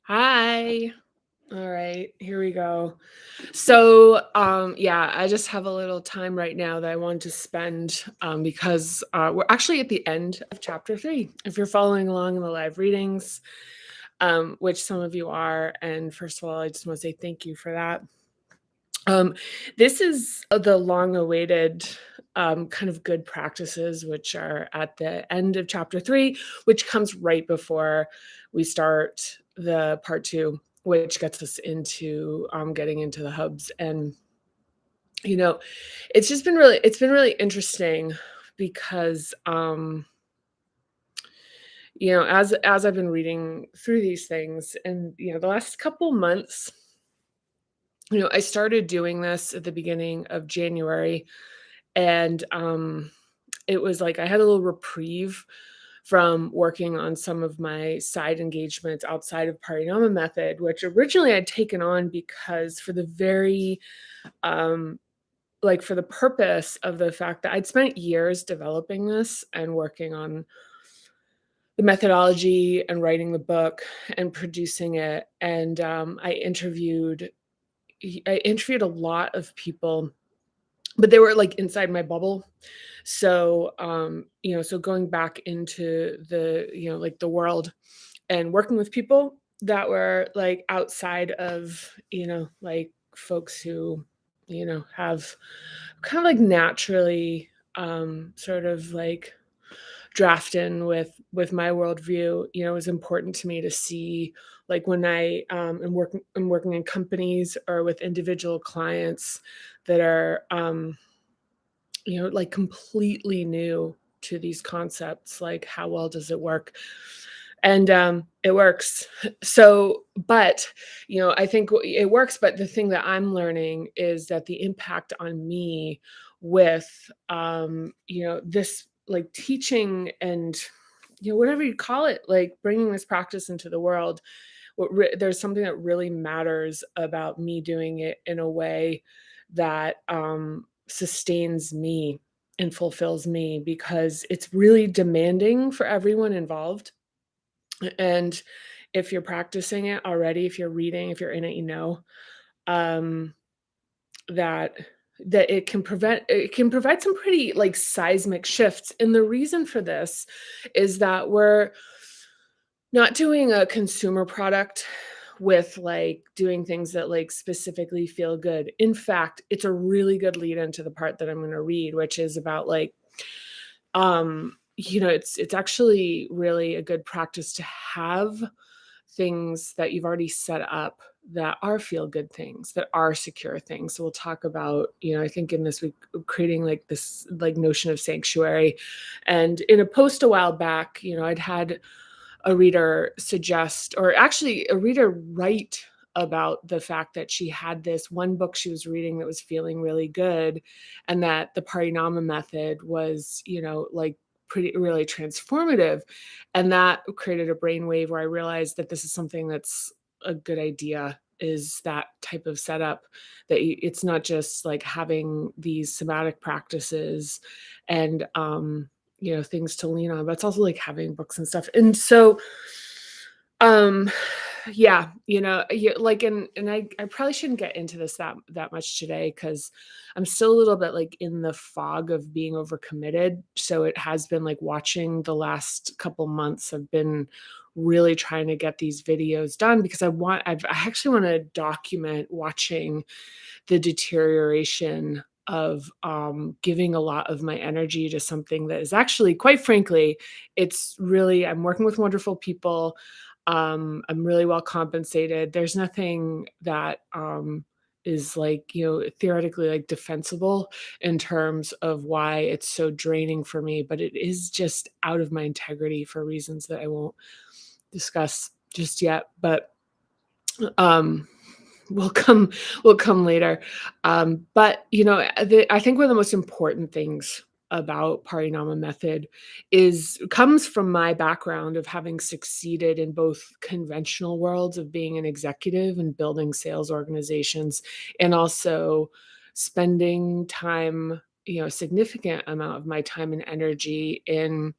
Hi. All right, here we go. So, I just have a little time right now that I want to spend because we're actually at the end of chapter three. If you're following along in the live readings, which some of you are, and first of all, I just want to say thank you for that. Um, this is the long-awaited kind of good practices, which are at the end of chapter three, which comes right before we start the part two, which gets us into getting into the hubs. And you know, it's been really interesting because as I've been reading through these things, and the last couple months, I started doing this at the beginning of January, and, it was like I had a little reprieve from working on some of my side engagements outside of Parinama method, which originally I'd taken on because for the very, um for the purpose of the fact that I'd spent years developing this and working on the methodology and writing the book and producing it, and, I interviewed a lot of people, but they were, like, inside my bubble. So going back into the world and working with people that were, like, outside of, like, folks who, have kind of, like, naturally, sort of, like, draft in with my worldview. It was important to me to see, like, when I'm working in companies or with individual clients that are, like, completely new to these concepts, like, how well does it work? And, it works. I think it works, but the thing that I'm learning is that the impact on me with, this, like, teaching and, whatever you call it, like, bringing this practice into the world, there's something that really matters about me doing it in a way that, sustains me and fulfills me because it's really demanding for everyone involved. And if you're practicing it already, if you're reading, if you're in it, um, that it can provide some pretty, like, seismic shifts. And the reason for this is that we're not doing a consumer product with, like, doing things that, like, specifically feel good. In fact, it's a really good lead into the part that I'm gonna read, which is about, like, it's actually really a good practice to have things that you've already set up that are feel good things, that are secure things. So we'll talk about, I think in this week, creating, like, this, like, notion of sanctuary. And in a post a while back, I'd had a reader suggest, or actually a reader write about the fact that she had this one book she was reading that was feeling really good, and that the Parinama method was, like, pretty really transformative. And that created a brainwave where I realized that this is something that's a good idea, is that type of setup, that it's not just like having these somatic practices and things to lean on, but it's also like having books and stuff. And so, um, yeah, like, and I probably shouldn't get into this that much today because I'm still a little bit, like, in the fog of being overcommitted. So it has been like watching the last couple months. I've been really trying to get these videos done because I actually want to document watching the deterioration of, giving a lot of my energy to something that is actually, quite frankly, I'm working with wonderful people. I'm really well compensated. There's nothing that, is, like, theoretically, like, defensible in terms of why it's so draining for me, but it is just out of my integrity for reasons that I won't discuss just yet. But um will come will come later. But I think one of the most important things about Parinama method is comes from my background of having succeeded in both conventional worlds of being an executive and building sales organizations, and also spending time, a significant amount of my time and energy in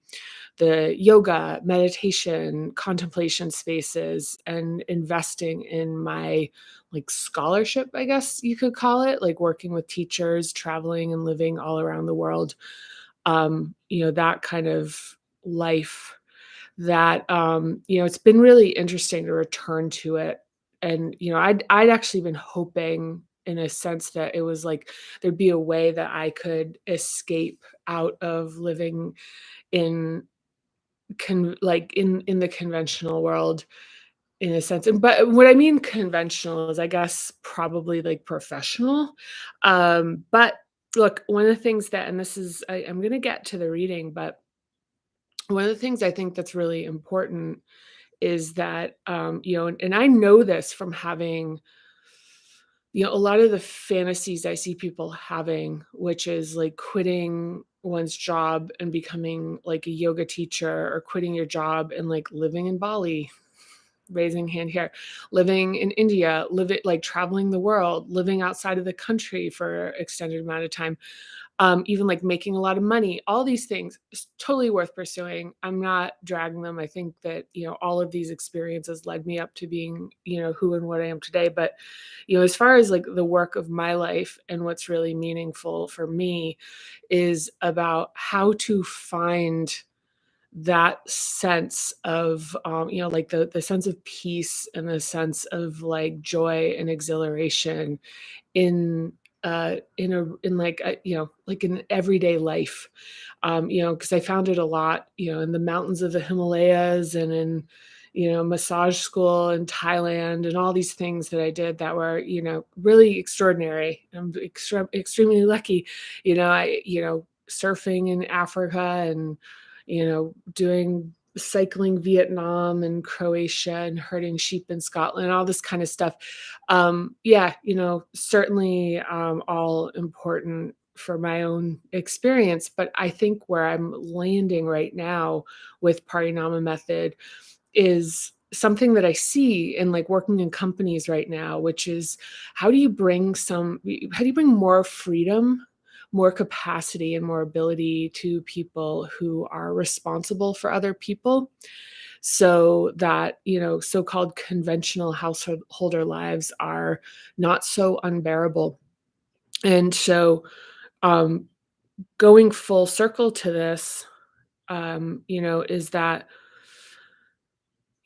the yoga, meditation, contemplation spaces, and investing in my like scholarship, I guess you could call it, like working with teachers, traveling and living all around the world. That kind of life that it's been really interesting to return to it. And I'd actually been hoping in a sense that it was like there'd be a way that I could escape out of living in like in the conventional world in a sense. And but what I mean conventional is I guess probably like professional. But look, one of the things that, and this is I'm gonna get to the reading, but one of the things I think that's really important is that and I know this from having a lot of the fantasies I see people having, which is like quitting one's job and becoming like a yoga teacher, or quitting your job and like living in Bali, raising hand here, living in India, living like traveling the world, living outside of the country for extended amount of time, even like making a lot of money, all these things is totally worth pursuing. I'm not dragging them. I think that, all of these experiences led me up to being, who and what I am today. But, as far as like the work of my life and what's really meaningful for me is about how to find that sense of, like the sense of peace and the sense of like joy and exhilaration in in like like in everyday life, because I found it a lot in the mountains of the Himalayas, and in massage school in Thailand, and all these things that I did that were really extraordinary. I'm extremely lucky. I surfing in Africa, and doing cycling Vietnam and Croatia, and herding sheep in Scotland, all this kind of stuff. Yeah, certainly all important for my own experience. But I think where I'm landing right now with Parinama method is something that I see in like working in companies right now, which is how do you bring more freedom, more capacity, and more ability to people who are responsible for other people, so that so-called conventional householder lives are not so unbearable. And so um going full circle to this, is that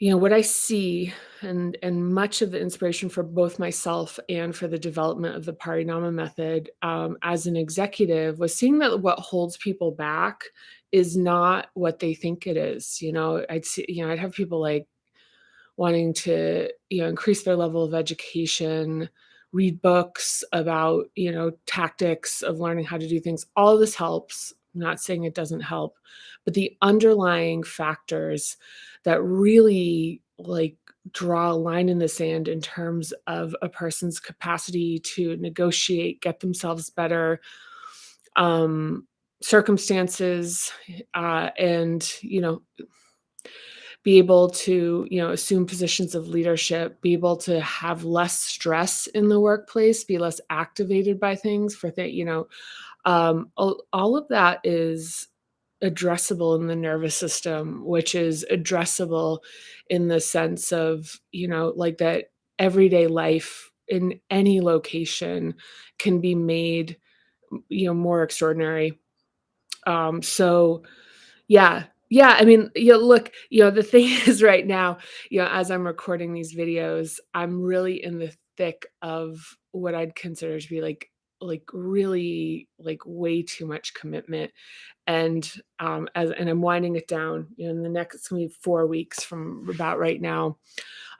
what I see, and much of the inspiration for both myself and for the development of the Parinama method, as an executive, was seeing that what holds people back is not what they think it is. I'd see, I'd have people like wanting to, increase their level of education, read books about, tactics of learning how to do things. All of this helps. I'm not saying it doesn't help, but the underlying factors that really like draw a line in the sand in terms of a person's capacity to negotiate, get themselves better, um, circumstances, and be able to, assume positions of leadership, be able to have less stress in the workplace, be less activated by things for all of that is addressable in the nervous system, which is addressable in the sense of, like that everyday life in any location can be made, more extraordinary. So yeah. Yeah, I mean, look, the thing is right now, as I'm recording these videos, I'm really in the thick of what I'd consider to be like really like way too much commitment. And and I'm winding it down, in the next, it's gonna be 4 weeks from about right now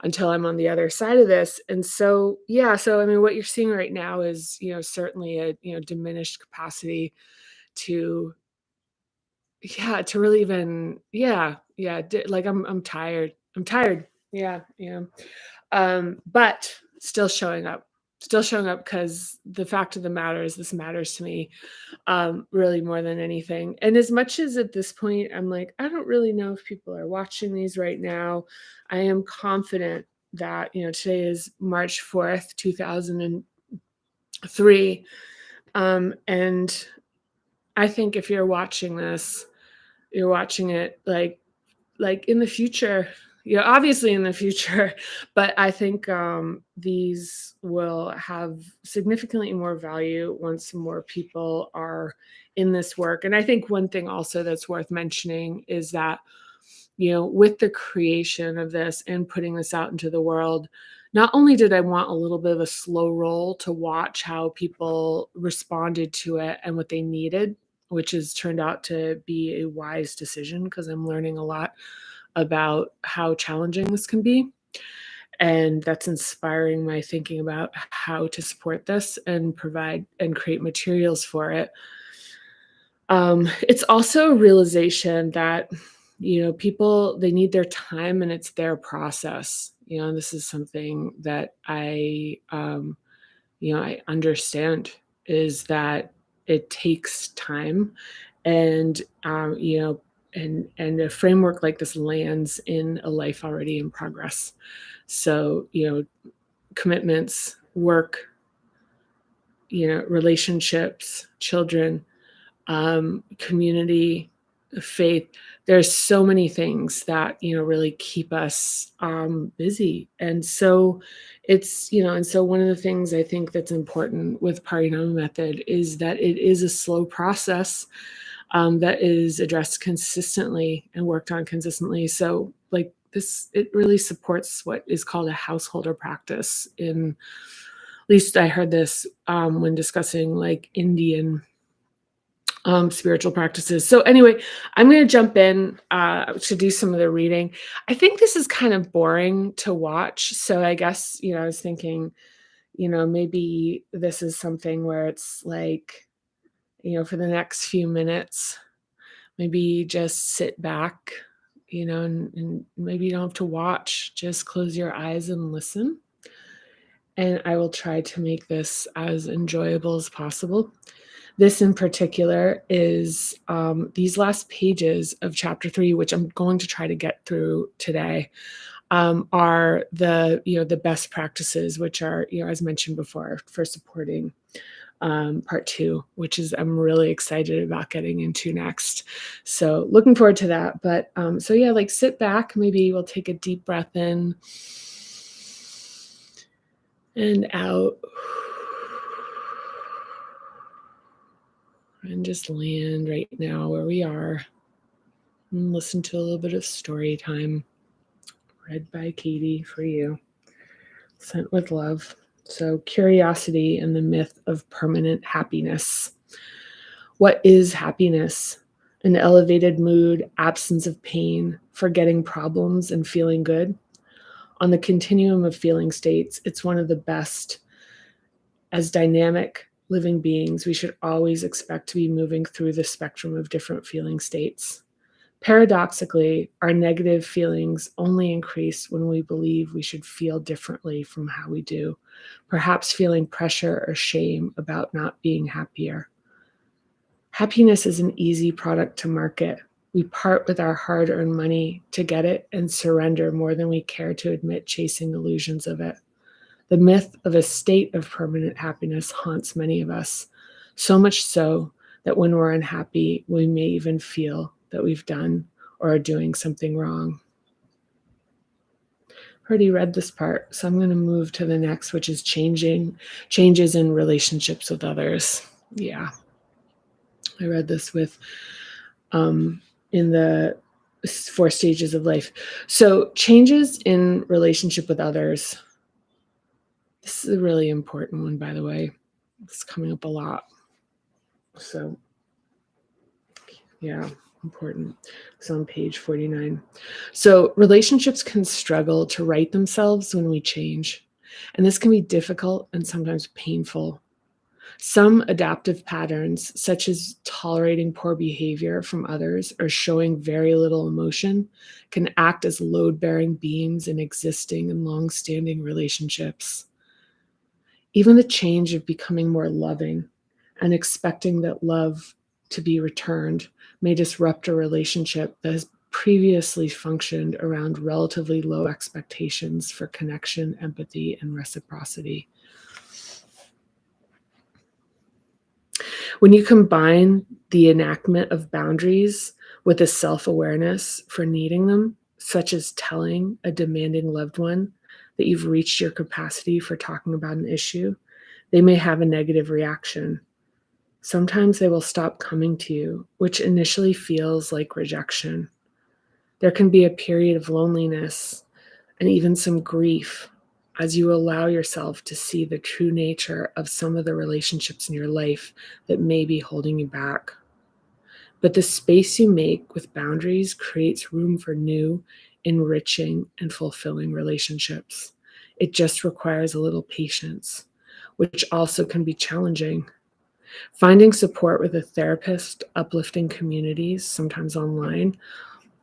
until I'm on the other side of this. And so, yeah, so I mean, what you're seeing right now is, certainly a, diminished capacity to, yeah, to really even, yeah, like I'm tired. I'm tired. Yeah, yeah. But still showing up, because the fact of the matter is this matters to me, really more than anything. And as much as at this point I'm like, I don't really know if people are watching these right now, I am confident that, today is March 4th, 2003. And I think if you're watching this, you're watching it like in the future, obviously in the future, but I think these will have significantly more value once more people are in this work. And I think one thing also that's worth mentioning is that, with the creation of this and putting this out into the world, not only did I want a little bit of a slow roll to watch how people responded to it and what they needed, which has turned out to be a wise decision because I'm learning a lot about how challenging this can be. And that's inspiring my thinking about how to support this and provide and create materials for it. It's also a realization that, people, they need their time and it's their process. This is something that I understand is that it takes time and, and a framework like this lands in a life already in progress. So, commitments, work, relationships, children, community, faith. There's so many things that really keep us busy, and so and so one of the things I think that's important with Parinama method is that it is a slow process that is addressed consistently and worked on consistently. So like this, it really supports what is called a householder practice. In at least I heard this when discussing like Indian spiritual practices. So anyway, I'm going to jump in to do some of the reading. I think this is kind of boring to watch. So I guess, I was thinking, maybe this is something where it's like, for the next few minutes, maybe just sit back, and maybe you don't have to watch, just close your eyes and listen. And I will try to make this as enjoyable as possible. This in particular is these last pages of chapter 3, which I'm going to try to get through today, are the best practices, which are, as mentioned before, for supporting part 2, which is I'm really excited about getting into next. So looking forward to that. But so yeah, like sit back, maybe we'll take a deep breath in and out. And just land right now where we are and listen to a little bit of story time read by Katie for you, sent with love. So, curiosity and the myth of permanent happiness. What is happiness? An elevated mood, absence of pain, forgetting problems, and feeling good? On the continuum of feeling states, it's one of the best. As dynamic living beings, we should always expect to be moving through the spectrum of different feeling states. Paradoxically, our negative feelings only increase when we believe we should feel differently from how we do, perhaps feeling pressure or shame about not being happier. Happiness is an easy product to market. We part with our hard-earned money to get it and surrender more than we care to admit, chasing illusions of it. The myth of a state of permanent happiness haunts many of us, so much so that when we're unhappy, we may even feel that we've done or are doing something wrong. I already read this part, so I'm going to move to the next, which is changes in relationships with others. Yeah, I read this with in the 4 stages of life. So changes in relationship with others. This is a really important one, by the way. It's coming up a lot. So, yeah, important. It's on page 49. So, relationships can struggle to right themselves when we change. And this can be difficult and sometimes painful. Some adaptive patterns, such as tolerating poor behavior from others or showing very little emotion, can act as load-bearing beams in existing and long-standing relationships. Even the change of becoming more loving and expecting that love to be returned may disrupt a relationship that has previously functioned around relatively low expectations for connection, empathy, and reciprocity. When you combine the enactment of boundaries with a self-awareness for needing them, such as telling a demanding loved one that you've reached your capacity for talking about an issue, they may have a negative reaction. Sometimes they will stop coming to you, which initially feels like rejection. There can be a period of loneliness and even some grief as you allow yourself to see the true nature of some of the relationships in your life that may be holding you back. But the space you make with boundaries creates room for new, enriching, and fulfilling relationships. It just requires a little patience, which also can be challenging. Finding support with a therapist, uplifting communities, sometimes online,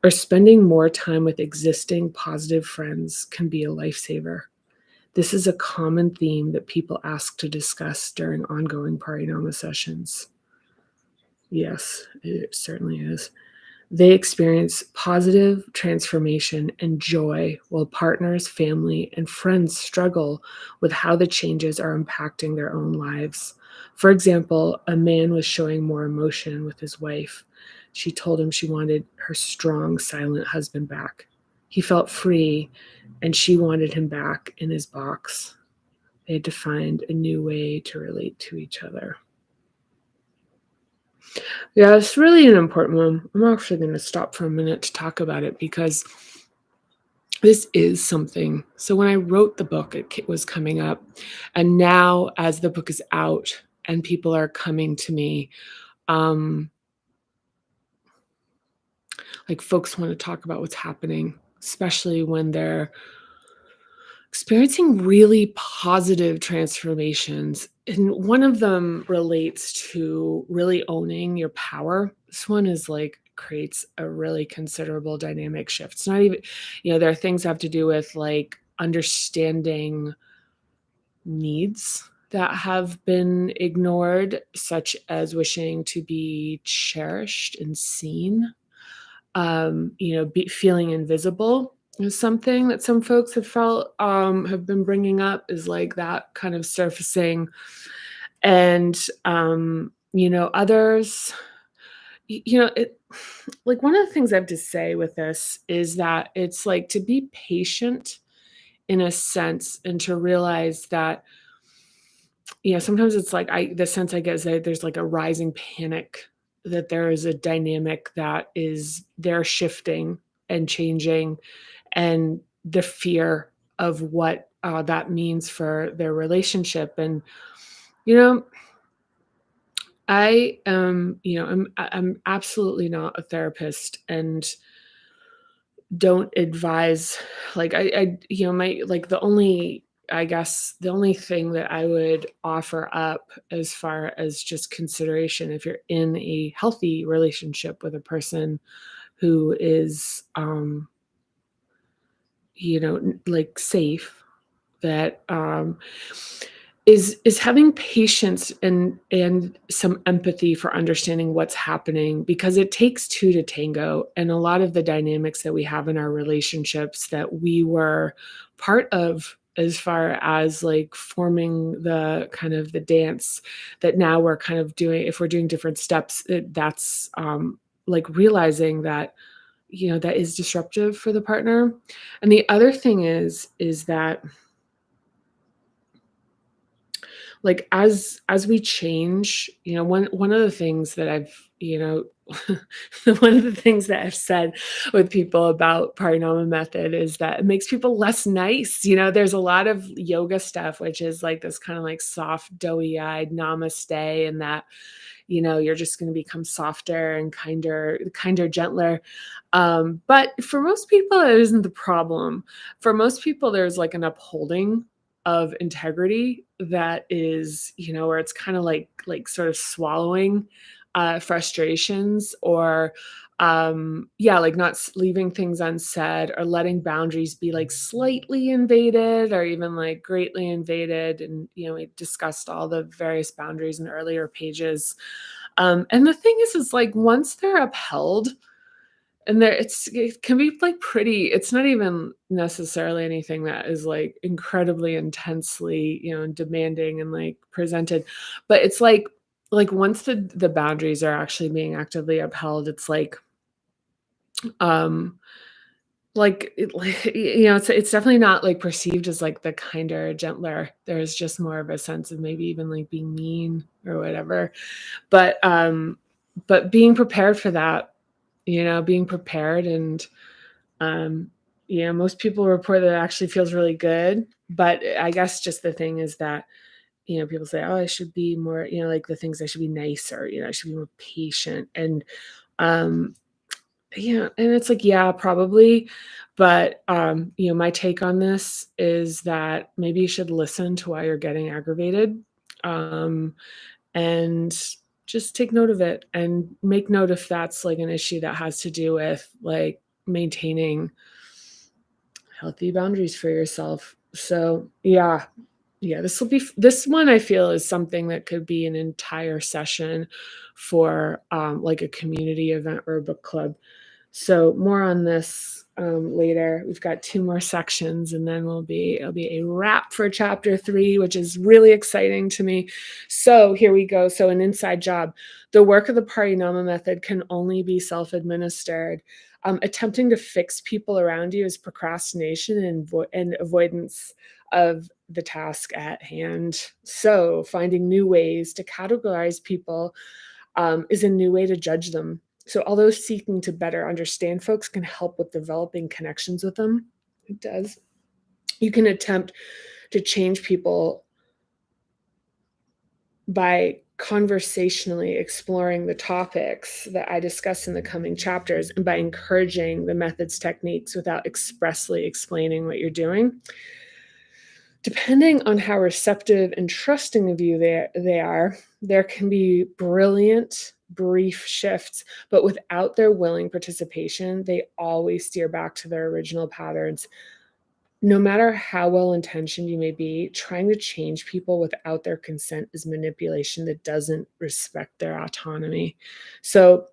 or spending more time with existing positive friends can be a lifesaver. This is a common theme that people ask to discuss during ongoing Parinama sessions. Yes, it certainly is. They experience positive transformation and joy while partners, family, and friends struggle with how the changes are impacting their own lives. For example, a man was showing more emotion with his wife. She told him she wanted her strong, silent husband back. He felt free, and she wanted him back in his box. They had to find a new way to relate to each other. Yeah, it's really an important one. I'm actually going to stop for a minute to talk about it because this is something. So when I wrote the book, it was coming up. And now, as the book is out and people are coming to me, um, like folks want to talk about what's happening, especially when they're experiencing really positive transformations. And one of them relates to really owning your power. This one is like creates a really considerable dynamic shift. It's not even, there are things that have to do with like understanding needs that have been ignored, such as wishing to be cherished and seen. Feeling invisible is something that some folks have felt, have been bringing up is like that kind of surfacing. And, others, it, like one of the things I have to say with this is that it's like to be patient in a sense and to realize that, sometimes it's like the sense I get is that there's like a rising panic, that there is a dynamic that is they're shifting and changing, and the fear of what that means for their relationship. And you know, I'm absolutely not a therapist, and don't advise. Like my like the only I guess the only thing that I would offer up as far as just consideration, if you're in a healthy relationship with a person who is, like safe, that is having patience and some empathy for understanding what's happening, because it takes two to tango. And a lot of the dynamics that we have in our relationships that we were part of, as far as like forming the kind of the dance that now we're kind of doing, if we're doing different steps, that's like realizing that, that is disruptive for the partner. And the other thing is that, like, as we change, one of the things that I've, one of the things that I've said with people about Parinama method is that it makes people less nice. There's a lot of yoga stuff, which is like this kind of like soft, doughy-eyed namaste, and that, you're just going to become softer and kinder, gentler. But for most people, it isn't the problem. For most people, there's like an upholding of integrity that is, where it's kind of like sort of swallowing frustrations, or like not leaving things unsaid, or letting boundaries be like slightly invaded or even like greatly invaded. And we discussed all the various boundaries in earlier pages. And the thing is like once they're upheld, and it can be like pretty, it's not even necessarily anything that is like incredibly intensely, demanding and like presented, but it's like like, once the boundaries are actually being actively upheld, it's um like, it's definitely not, like, perceived as, like, the kinder, gentler. There's just more of a sense of maybe even, like, being mean or whatever. But, being prepared for that, being prepared and, um, most people report that it actually feels really good, but I guess just the thing is that, people say, "Oh, I should be more," like, the things I should be nicer, I should be more patient, and, um yeah, and it's like, yeah, probably, but, my take on this is that maybe you should listen to why you're getting aggravated, um, and just take note of it and make note if that's, like, an issue that has to do with, like, maintaining healthy boundaries for yourself. So, yeah. Yeah, this one I feel is something that could be an entire session for, like, a community event or a book club. So more on this, later. We've got 2 more sections, and then it'll be a wrap for chapter 3, which is really exciting to me. So here we go. So an inside job. The work of the Parinama method can only be self-administered. Attempting to fix people around you is procrastination and avoidance of the task at hand. So finding new ways to categorize people, is a new way to judge them. So although seeking to better understand folks can help with developing connections with them, it does. You can attempt to change people by conversationally exploring the topics that I discuss in the coming chapters and by encouraging the methods techniques without expressly explaining what you're doing. Depending on how receptive and trusting of you they are, there can be brilliant, brief shifts, but without their willing participation, they always steer back to their original patterns. No matter how well-intentioned you may be, trying to change people without their consent is manipulation that doesn't respect their autonomy. So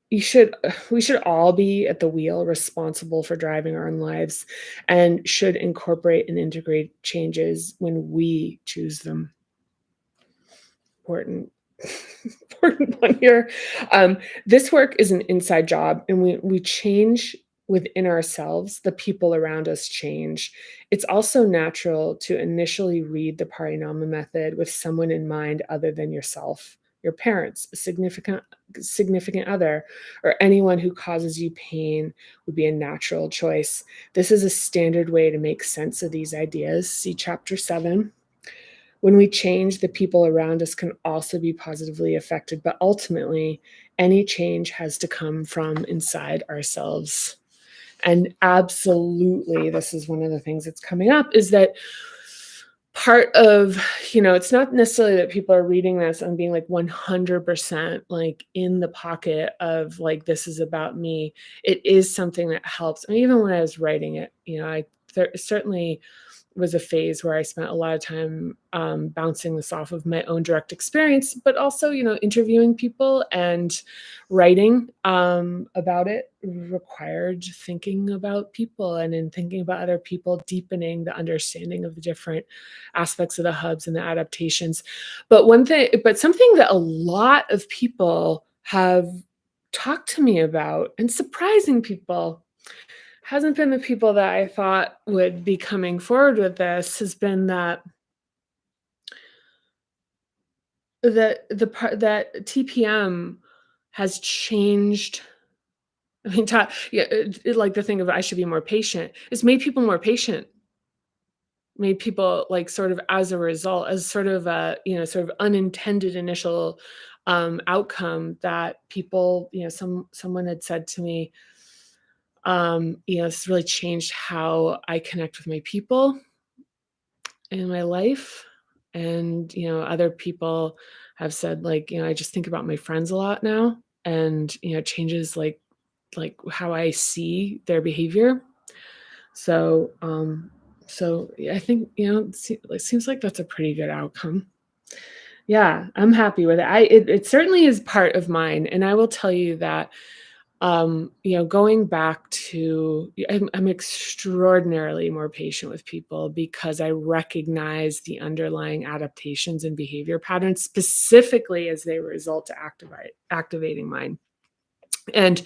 you should we should all be at the wheel responsible for driving our own lives and should incorporate and integrate changes when we choose them. Important important one here. This work is an inside job, and we change within ourselves, the people around us change. It's also natural to initially read the Parinama method with someone in mind other than yourself, your parents, a significant other, or anyone who causes you pain would be a natural choice. This is a standard way to make sense of these ideas. See chapter 7. When we change, the people around us can also be positively affected, but ultimately, any change has to come from inside ourselves. And absolutely, this is one of the things that's coming up is that part of, it's not necessarily that people are reading this and being like 100% like in the pocket of like, this is about me. It is something that helps. I mean, even when I was writing it, I certainly was a phase where I spent a lot of time, bouncing this off of my own direct experience, but also, interviewing people and writing, about it required thinking about people and in thinking about other people, deepening the understanding of the different aspects of the hubs and the adaptations. But something that a lot of people have talked to me about and surprising people hasn't been the people that I thought would be coming forward with this, has been that TPM has changed. I mean, yeah, like the thing of I should be more patient. It's made people more patient. Made people like sort of as a result, as sort of a sort of unintended initial outcome that people, someone had said to me, it's really changed how I connect with my people in my life. And, other people have said, like, I just think about my friends a lot now and, it changes like how I see their behavior. So, yeah, I think, it seems like that's a pretty good outcome. Yeah, I'm happy with it. It certainly is part of mine. And I will tell you that Going back to, I'm extraordinarily more patient with people because I recognize the underlying adaptations and behavior patterns, specifically as they result to activating mine. And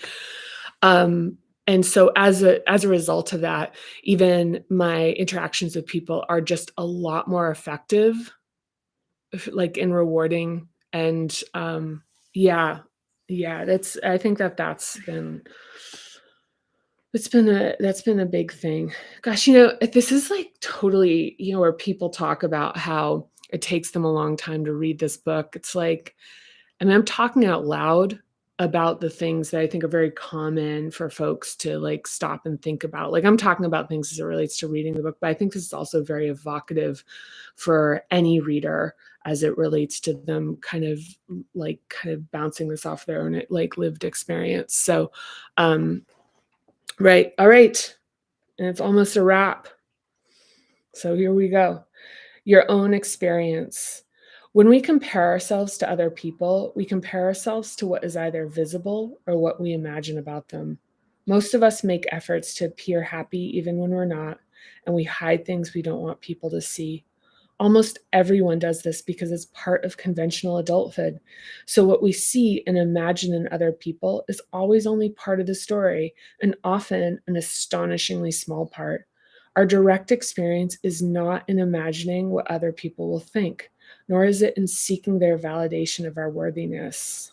um, and so as a result of that, even my interactions with people are just a lot more effective, like in rewarding. And yeah, yeah, I think that's been that's been a big thing. Gosh, this is like totally, where people talk about how it takes them a long time to read this book. It's like, I mean, I'm talking out loud about the things that I think are very common for folks to like stop and think about. Like, I'm talking about things as it relates to reading the book, but I think this is also very evocative for any reader as it relates to them kind of bouncing this off their own like lived experience. So, right. All right. And it's almost a wrap. So here we go. Your own experience. When we compare ourselves to other people, we compare ourselves to what is either visible or what we imagine about them. Most of us make efforts to appear happy even when we're not, and we hide things we don't want people to see. Almost everyone does this because it's part of conventional adulthood. So, what we see and imagine in other people is always only part of the story, and often an astonishingly small part. Our direct experience is not in imagining what other people will think, nor is it in seeking their validation of our worthiness.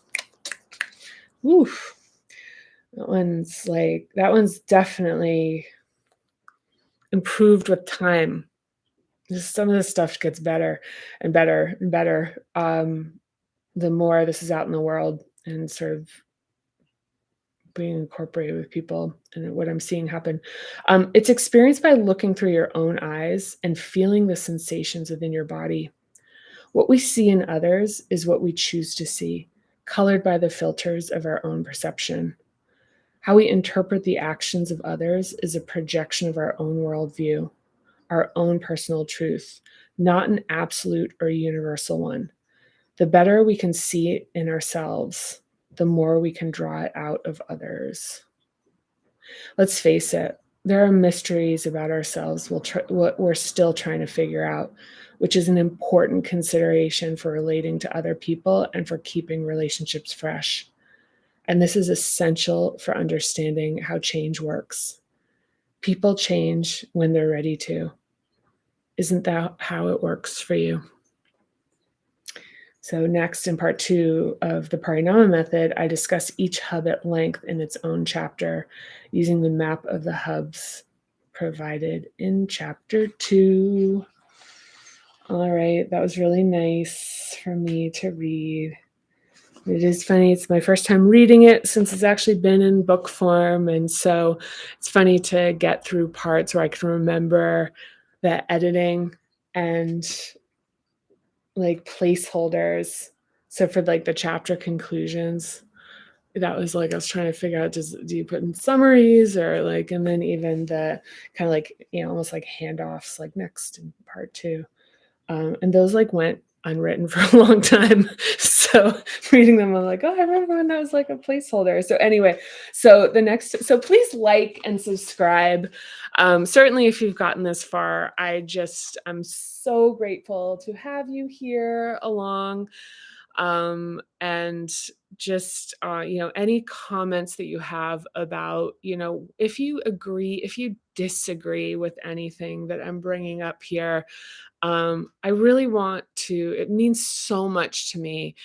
Oof. That one's definitely improved with time. Just some of this stuff gets better and better and better, the more this is out in the world and sort of being incorporated with people and what I'm seeing happen. It's experienced by looking through your own eyes and feeling the sensations within your body. What we see in others is what we choose to see, colored by the filters of our own perception. How we interpret the actions of others is a projection of our own worldview, our own personal truth, not an absolute or universal one. The better we can see it in ourselves, the more we can draw it out of others. Let's face it, there are mysteries about ourselves what we're still trying to figure out, which is an important consideration for relating to other people and for keeping relationships fresh. And this is essential for understanding how change works. People change when they're ready to. Isn't that how it works for you? So next, in part 2 of the Parinama method, I discuss each hub at length in its own chapter using the map of the hubs provided in chapter 2. All right, that was really nice for me to read. It is funny, it's my first time reading it since it's actually been in book form, and so it's funny to get through parts where I can remember the editing and like placeholders. So for like the chapter conclusions, that was like I was trying to figure out, do you put in summaries or like, and then even the kind of like, almost like handoffs, like next in part 2. And those like went unwritten for a long time. So reading them, I'm like, oh, I remember when that was like a placeholder. So anyway, so please like and subscribe. Certainly if you've gotten this far, I'm so grateful to have you here along. And just, any comments that you have about, if you agree, if you disagree with anything that I'm bringing up here, I really want to, it means so much to me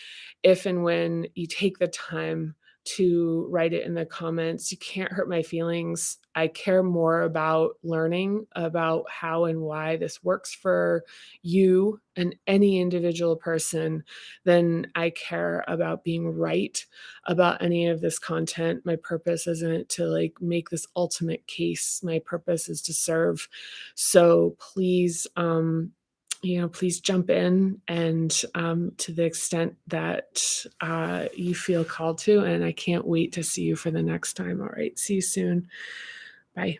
if and when you take the time to write it in the comments. You can't hurt my feelings. I care more about learning about how and why this works for you and any individual person than I care about being right about any of this content. My purpose isn't to like make this ultimate case. My purpose is to serve. So please, please jump in and to the extent that you feel called to. And I can't wait to see you for the next time. All right. See you soon. Bye.